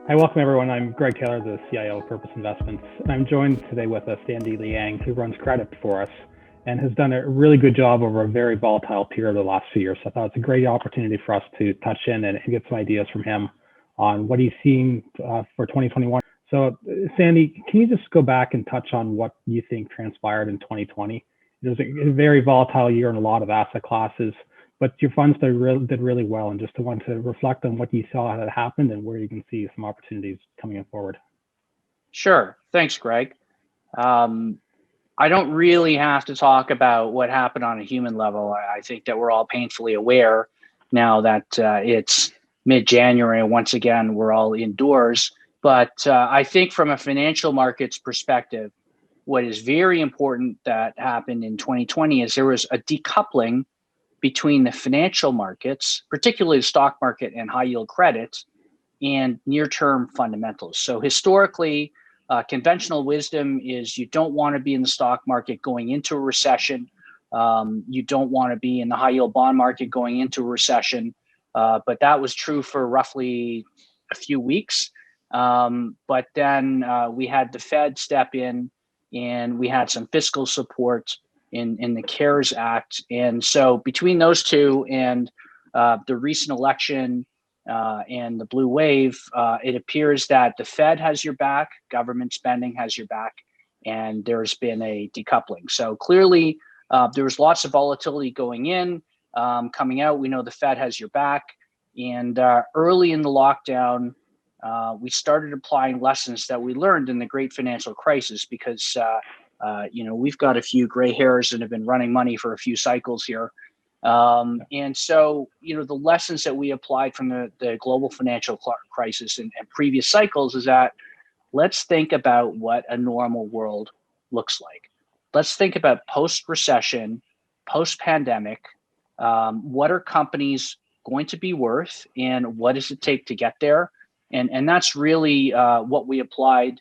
Hi, welcome everyone. I'm Greg Taylor, the CIO Purpose Investments, and I'm joined today with Sandy Liang, who runs credit for us and has done a really good job over a very volatile period of the last few years. So I thought it's a great opportunity for us to touch in and get some ideas from him on what he's seeing for 2021. So Sandy, can you just go back and touch on what you think transpired in 2020? It was a very volatile year in a lot of asset classes, but your funds did really well, and just want to reflect on what you saw that happened and where you can see some opportunities coming forward. Sure. Thanks, Greg. I don't really have to talk about what happened on a human level. I think that we're all painfully aware now that it's mid-January, and once again, we're all indoors. But I think from a financial markets perspective, what is very important that happened in 2020 is there was a decoupling between the financial markets, particularly the stock market and high yield credit, and near-term fundamentals. So historically, conventional wisdom is you don't want to be in the stock market going into a recession. You don't want to be in the high yield bond market going into a recession. But that was true for roughly a few weeks. But then we had the Fed step in, and we had some fiscal support in the CARES Act. And so between those two and the recent election and the blue wave, it appears that the Fed has your back, government spending has your back, and there's been a decoupling. So clearly there was lots of volatility going in, coming out. We know the Fed has your back. And early in the lockdown, we started applying lessons that we learned in the great financial crisis, because we've got a few gray hairs and have been running money for a few cycles here. And so, the lessons that we applied from the global financial crisis and previous cycles is that let's think about what a normal world looks like. Let's think about post-recession, post-pandemic. What are companies going to be worth, and what does it take to get there? And that's really what we applied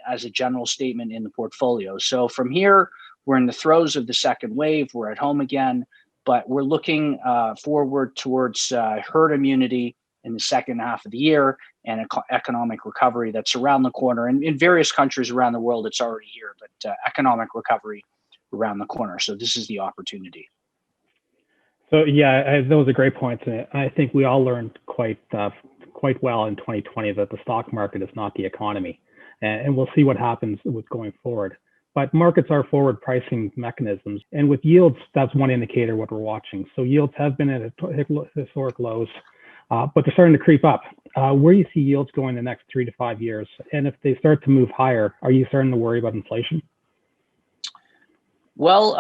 as a general statement in the portfolio. So from here, we're in the throes of the second wave. We're at home again, but we're looking forward towards herd immunity in the second half of the year and economic recovery that's around the corner. And in various countries around the world, it's already here, but economic recovery around the corner. So this is the opportunity. So yeah, those are great points. And I think we all learned quite well in 2020 that the stock market is not the economy. And we'll see what happens with going forward. But markets are forward pricing mechanisms. And with yields, that's one indicator what we're watching. So yields have been at historic lows, but they're starting to creep up. Where do you see yields going the next 3 to 5 years? And if they start to move higher, are you starting to worry about inflation? Well,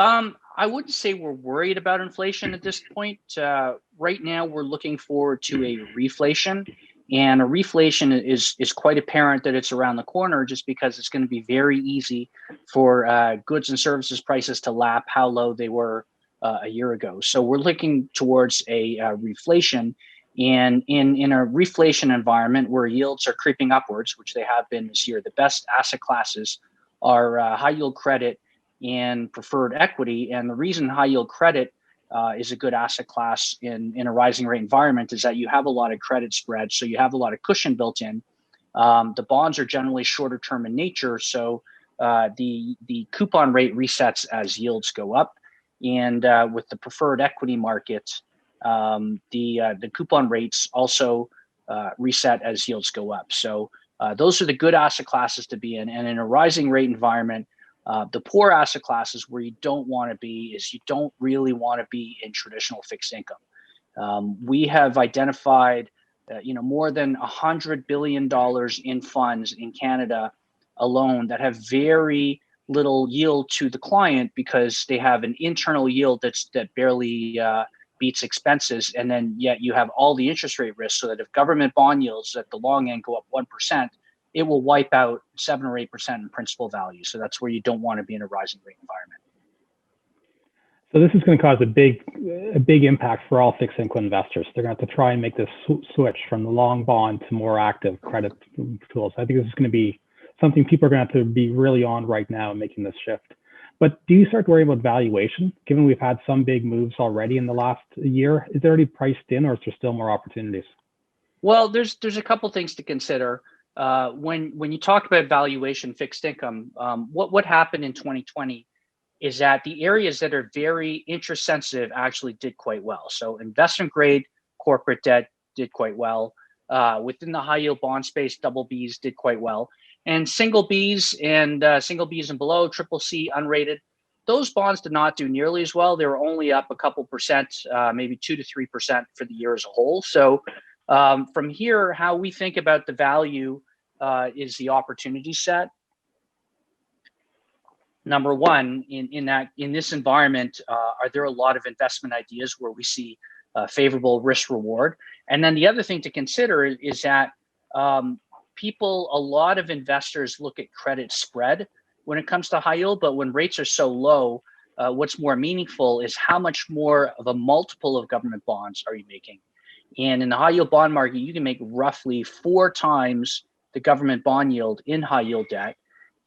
I wouldn't say we're worried about inflation at this point. Right now, we're looking forward to a reflation. And a reflation is quite apparent that it's around the corner, just because it's going to be very easy for goods and services prices to lap how low they were a year ago. So we're looking towards a reflation. And in a reflation environment where yields are creeping upwards, which they have been this year, the best asset classes are high yield credit and preferred equity. And the reason high yield credit is a good asset class in a rising rate environment is that you have a lot of credit spread, so you have a lot of cushion built in. The bonds are generally shorter term in nature, so the coupon rate resets as yields go up, and with the preferred equity market, the coupon rates also reset as yields go up. So those are the good asset classes to be in, and in a rising rate environment. The poor asset classes where you don't want to be is you don't really want to be in traditional fixed income. We have identified, more than $100 billion in funds in Canada alone that have very little yield to the client because they have an internal yield that barely beats expenses, and then yet you have all the interest rate risk. So that if government bond yields at the long end go up 1%. It will wipe out 7 or 8% in principal value. So that's where you don't want to be in a rising rate environment. So this is going to cause a big impact for all fixed income investors. They're going to have to try and make this switch from the long bond to more active credit tools. I think this is going to be something people are going to have to be really on right now in making this shift. But do you start to worry about valuation, given we've had some big moves already in the last year? Is it already priced in, or is there still more opportunities? Well, there's a couple things to consider. When you talk about valuation fixed income, what happened in 2020 is that the areas that are very interest sensitive actually did quite well. So investment grade corporate debt did quite well. Within the high yield bond space, double Bs did quite well, and single Bs and below, triple C unrated, those bonds did not do nearly as well. They were only up a couple percent, maybe 2 to 3% for the year as a whole. So from here, how we think about the value is the opportunity set. Number one, in this environment, are there a lot of investment ideas where we see favorable risk reward? And then the other thing to consider is that a lot of investors look at credit spread when it comes to high yield, but when rates are so low, what's more meaningful is how much more of a multiple of government bonds are you making? And in the high yield bond market, you can make roughly 4 times the government bond yield in high yield debt.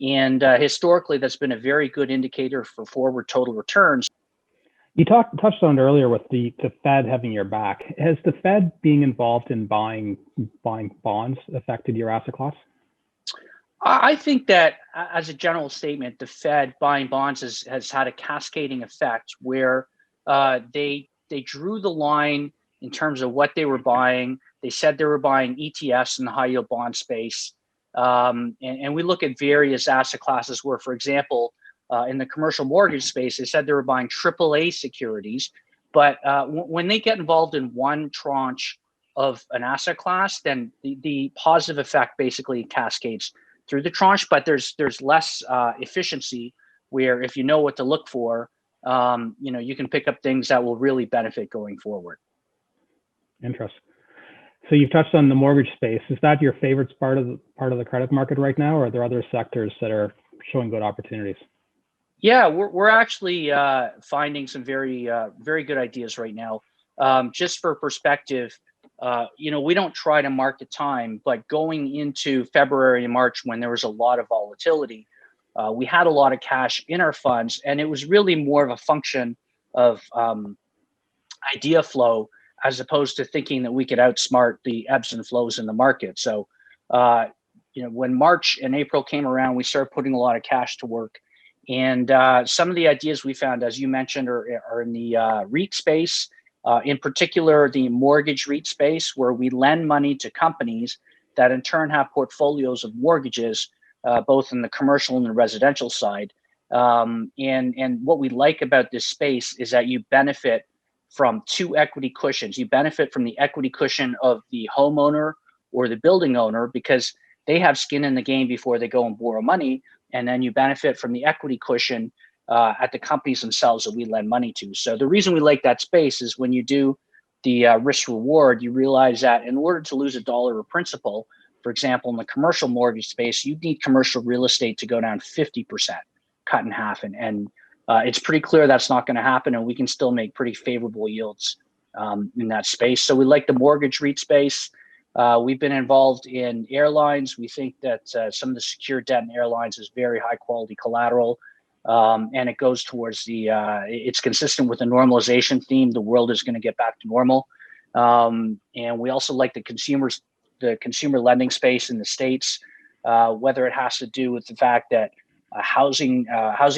And historically, that's been a very good indicator for forward total returns. You touched on it earlier with the Fed having your back. Has the Fed being involved in buying bonds affected your asset class? I think that as a general statement, the Fed buying bonds has had a cascading effect where they drew the line in terms of what they were buying. They said they were buying ETFs in the high yield bond space. And we look at various asset classes where, for example, in the commercial mortgage space, they said they were buying AAA securities. But when they get involved in one tranche of an asset class, then the positive effect basically cascades through the tranche. But there's less efficiency where if you know what to look for, you can pick up things that will really benefit going forward. Interesting. So you've touched on the mortgage space. Is that your favorite part of the credit market right now, or are there other sectors that are showing good opportunities? Yeah, we're actually finding some very good ideas right now. Just for perspective, we don't try to mark the time, but going into February and March when there was a lot of volatility, we had a lot of cash in our funds, and it was really more of a function of idea flow as opposed to thinking that we could outsmart the ebbs and flows in the market. So, when March and April came around, we started putting a lot of cash to work. And some of the ideas we found, as you mentioned, are in the REIT space, in particular, the mortgage REIT space, where we lend money to companies that in turn have portfolios of mortgages, both in the commercial and the residential side. And what we like about this space is that you benefit from 2 equity cushions. You benefit from the equity cushion of the homeowner or the building owner because they have skin in the game before they go and borrow money. And then you benefit from the equity cushion at the companies themselves that we lend money to. So the reason we like that space is when you do the risk reward, you realize that in order to lose $1 of principal, for example, in the commercial mortgage space, you need commercial real estate to go down 50%, cut in half. And it's pretty clear that's not going to happen, and we can still make pretty favorable yields in that space. So we like the mortgage REIT space. We've been involved in airlines. We think that some of the secured debt in airlines is very high quality collateral, and it goes towards it's consistent with the normalization theme. The world is going to get back to normal. And we also like the consumer lending space in the States, whether it has to do with the fact that housing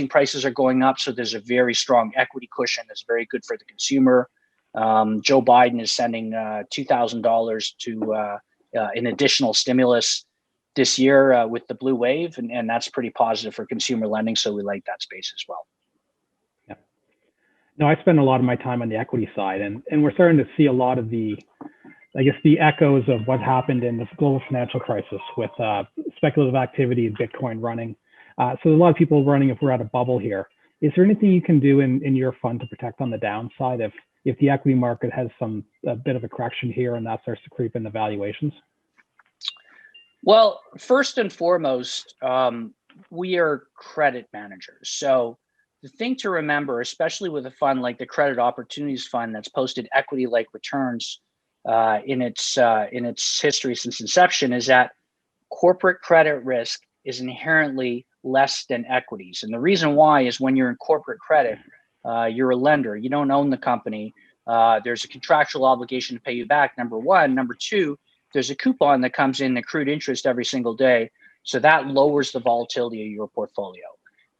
prices are going up. So there's a very strong equity cushion that's very good for the consumer. Joe Biden is sending $2,000 to an additional stimulus this year with the blue wave, and that's pretty positive for consumer lending. So we like that space as well. Yeah. No, I spend a lot of my time on the equity side, and we're starting to see a lot of the echoes of what happened in the global financial crisis with speculative activity and Bitcoin running. So there's a lot of people running if we're at a bubble here. Is there anything you can do in your fund to protect on the downside if the equity market has a bit of a correction here and that starts to creep in the valuations? Well, first and foremost, we are credit managers. So the thing to remember, especially with a fund like the Credit Opportunities Fund that's posted equity-like returns in its history since inception, is that corporate credit risk is inherently less than equities. And the reason why is when you're in corporate credit, you're a lender. You don't own the company. There's a contractual obligation to pay you back, number one. Number two, there's a coupon that comes in accrued interest every single day. So that lowers the volatility of your portfolio.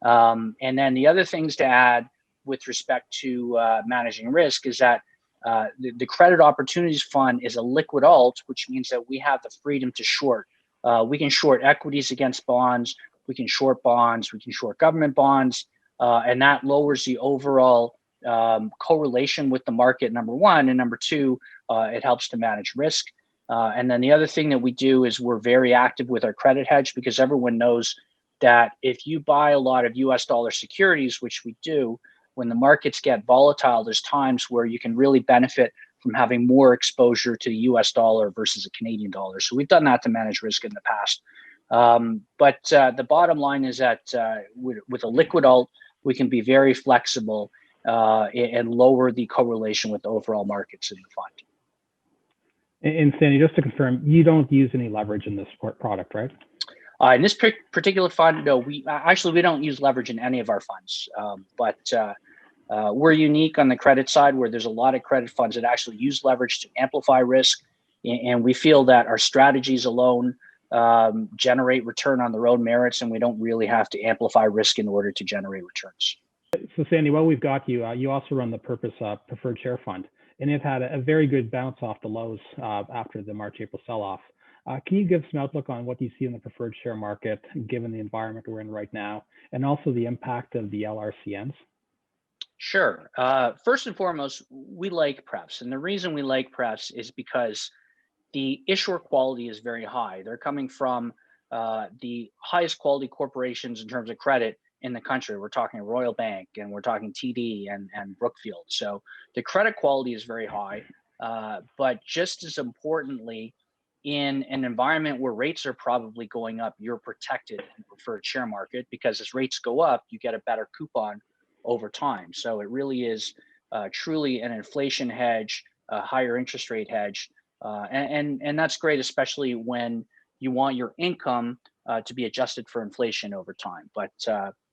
And then the other things to add with respect to managing risk is that the Credit Opportunities Fund is a liquid alt, which means that we have the freedom to short. We can short equities against bonds, we can short bonds, we can short government bonds, and that lowers the overall correlation with the market, number one. And number two, it helps to manage risk. And then the other thing that we do is we're very active with our credit hedge, because everyone knows that if you buy a lot of US dollar securities, which we do, when the markets get volatile, there's times where you can really benefit from having more exposure to the US dollar versus a Canadian dollar. So we've done that to manage risk in the past. But the bottom line is that with a liquid alt, we can be very flexible and lower the correlation with the overall markets in the fund. And Sandy, just to confirm, you don't use any leverage in this product, right? In this particular fund, no, we don't use leverage in any of our funds. But we're unique on the credit side, where there's a lot of credit funds that actually use leverage to amplify risk. And we feel that our strategies alone generate return on their own merits, and we don't really have to amplify risk in order to generate returns. So Sandy, while we've got you, you also run the Purpose Preferred Share Fund, and it had a very good bounce off the lows after the March-April sell-off. Can you give some outlook on what you see in the preferred share market, given the environment we're in right now, and also the impact of the LRCNs? Sure. First and foremost, we like prefs. And the reason we like prefs is because the issuer quality is very high. They're coming from the highest quality corporations in terms of credit in the country. We're talking Royal Bank, and we're talking TD and Brookfield. So the credit quality is very high. But just as importantly, in an environment where rates are probably going up, you're protected in the preferred share market, because as rates go up, you get a better coupon over time. So it really is truly an inflation hedge, a higher interest rate hedge. And that's great, especially when you want your income to be adjusted for inflation over time. But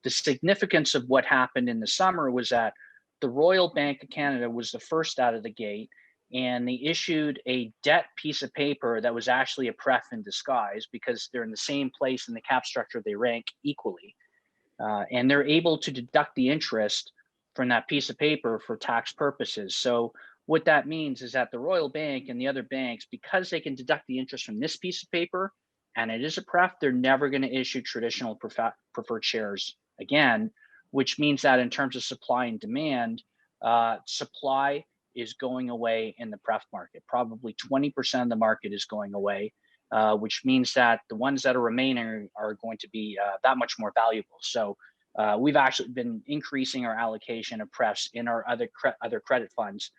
the significance of what happened in the summer was that the Royal Bank of Canada was the first out of the gate, and they issued a debt piece of paper that was actually a pref in disguise, because they're in the same place in the cap structure, they rank equally. And they're able to deduct the interest from that piece of paper for tax purposes. So what that means is that the Royal Bank and the other banks, because they can deduct the interest from this piece of paper, and it is a pref, they're never going to issue traditional preferred shares again, which means that in terms of supply and demand, supply is going away in the pref market. Probably 20% of the market is going away, which means that the ones that are remaining are going to be that much more valuable. So we've actually been increasing our allocation of prefs in our other credit funds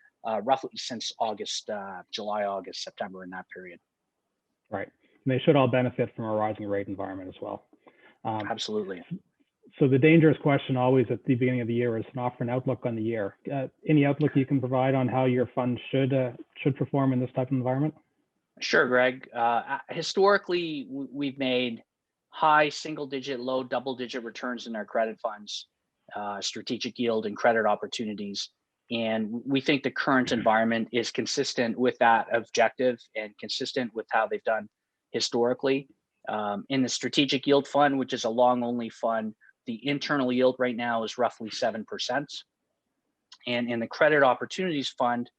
roughly since July, August, September, in that period. Right. And they should all benefit from a rising rate environment as well. Absolutely. So the dangerous question always at the beginning of the year is to offer an outlook on the year. Any outlook you can provide on how your fund should perform in this type of environment? Sure, Greg. Historically, we've made high single-digit, low double-digit returns in our credit funds, strategic yield and credit opportunities. And we think the current environment is consistent with that objective and consistent with how they've done historically. In the strategic yield fund, which is a long-only fund, the internal yield right now is roughly 7%. And in the credit opportunities fund,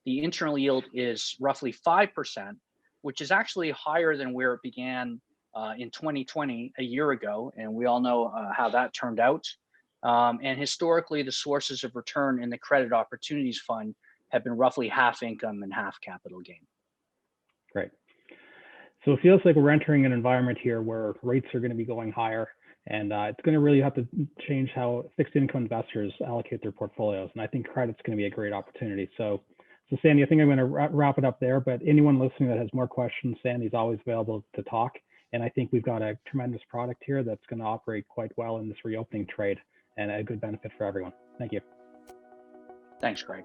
the internal yield is roughly 5%, which is actually higher than where it began in 2020, a year ago. And we all know how that turned out. And historically, the sources of return in the credit opportunities fund have been roughly half income and half capital gain. Great. So it feels like we're entering an environment here where rates are going to be going higher, and it's going to really have to change how fixed income investors allocate their portfolios. And I think credit's going to be a great opportunity. So Sandy, I think I'm going to wrap it up there, but anyone listening that has more questions, Sandy's always available to talk. And I think we've got a tremendous product here that's going to operate quite well in this reopening trade, and a good benefit for everyone. Thank you. Thanks, Greg.